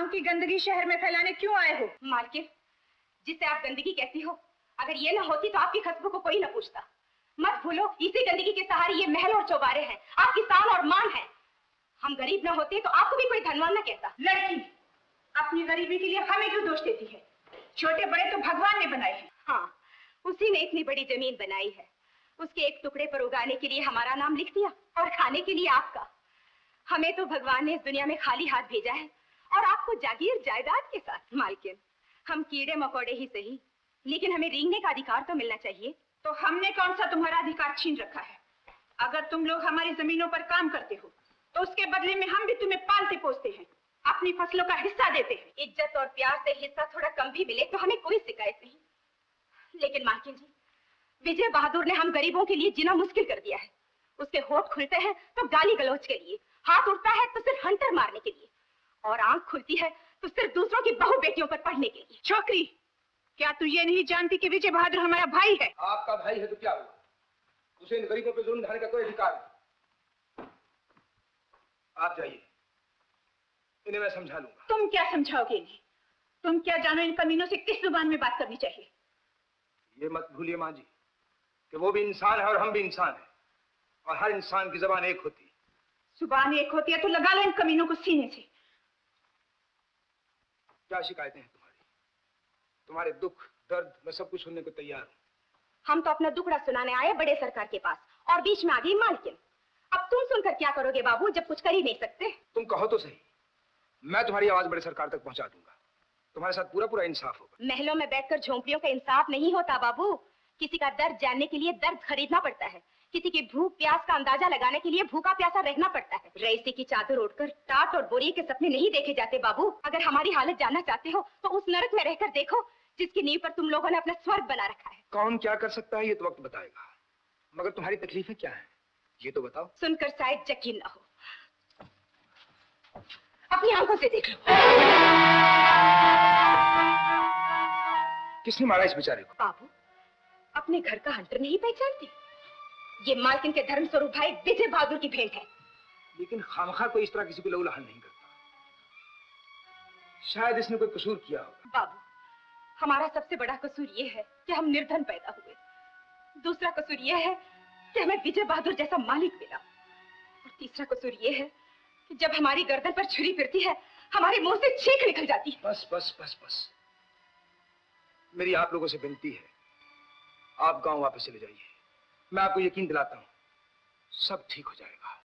गांव की गंदगी शहर में फैलाने क्यों आए हो? मालकिन, जिसे आप गंदगी कहती हो, अगर ये न होती तो आपकी खुशबू को कोई न पूछता। मत भूलो, इसी गंदगी के सहारे ये महल और चौबारे हैं, आपकी शान और मान है। हम गरीब न होते तो आपको भी कोई धनवान न कहता। लड़की अपनी गरीबी के लिए हमें क्यों दोष देती है? छोटे बड़े तो भगवान ने बनाए हैं। हाँ, उसी ने इतनी बड़ी जमीन बनाई है, उसके एक टुकड़े पर उगाने के लिए हमारा नाम लिख दिया और खाने के लिए आपका। हमें तो भगवान ने इस दुनिया में खाली हाथ भेजा है और आपको जागीर जायदाद के साथ। मालकिन, हम कीड़े मकोड़े ही सही, लेकिन हमें रेंगने का अधिकार तो मिलना चाहिए। तो हमने कौन सा तुम्हारा अधिकार छीन रखा है? अगर तुम लोग हमारी जमीनों पर काम करते हो तो उसके बदले में हम भी तुम्हें पालते पोसते हैं, अपनी फसलों का हिस्सा देते हैं। इज्जत और प्यार से हिस्सा थोड़ा कम भी मिले तो हमें कोई शिकायत नहीं, लेकिन मालकिन जी, विजय बहादुर ने हम गरीबों के लिए जीना मुश्किल कर दिया है। उसके होठ खुलते हैं तो गाली गलौज के लिए, हाथ उठता है तो सिर्फ हंटर मारने के लिए, और आंख खुलती है तो सिर्फ दूसरों की बहू बेटियों पर पढ़ने के लिए। छोकरी, क्या तू ये नहीं जानती कि विजय बहादुर हमारा भाई है? आपका भाई है तो क्या हुआ? उसे इन गरीबों पे जुल्म ढाने का कोई अधिकार नहीं। आप जाइए, इन्हें मैं समझा लूंगा। तुम क्या समझाओगे इन्हें? तुम क्या जानो इन कमीनों से किस जुबान में बात करनी चाहिए? ये मत भूलिए माँ जी कि वो भी इंसान है और हम भी इंसान हैं, और हर इंसान की जुबान एक होती है। जुबान एक होती है तो लगा लो इन कमीनों को सीने से। क्या शिकायतें हैं तुम्हारी? तुम्हारे दुख दर्द मैं सब कुछ सुनने को तैयार हूँ। हम तो अपना दुखड़ा सुनाने आए बड़े सरकार के पास, और बीच में आ गई मालकिन। अब तुम सुनकर क्या करोगे बाबू, जब कुछ कर ही नहीं सकते? तुम कहो तो सही, मैं तुम्हारी आवाज बड़े सरकार तक पहुंचा दूंगा। तुम्हारे साथ पूरा पूरा इंसाफ होगा। महलों में बैठकर झोंपड़ियों का इंसाफ नहीं होता बाबू। किसी का दर्द जानने के लिए दर्द खरीदना पड़ता है, किसी की भूख प्यास का अंदाजा लगाने के लिए भूखा प्यासा रहना पड़ता है। रईसी की चादर ओढ़कर टाट और बोरिए के सपने नहीं देखे जाते बाबू। अगर हमारी हालत जानना चाहते हो तो उस नरक में रहकर देखो जिसकी नींव पर तुम लोगों ने अपना स्वर्ग बना रखा है। कौन क्या कर सकता है ये तो वक्त बताएगा, मगर तुम्हारी तकलीफें क्या है ये तो बताओ। सुनकर शायद यकीन न हो, अपनी आंखों से देख लो। किसने मारा इस बेचारे को? बाबू, अपने घर का हंटर नहीं पहचानती? ये मालकिन के धर्म स्वरूप भाई विजय बहादुर की भेंट है। लेकिन खामखा कोई इस तरह किसी को लहूलुहान नहीं करता। शायद इसने कोई कसूर किया होगा। बाबू, हमारा सबसे बड़ा कसूर ये है कि हम निर्धन पैदा हुए। दूसरा कसूर ये है कि हमें विजय बहादुर जैसा मालिक मिला। और तीसरा कसूर ये है कि जब हमारी गर्दन पर छुरी फिरती है हमारे मुंह से छींक निकल जाती है। बस बस बस बस, मेरी आप लोगों से विनती है, आप गांव वापस चले जाइए। मैं आपको यकीन दिलाता हूं सब ठीक हो जाएगा।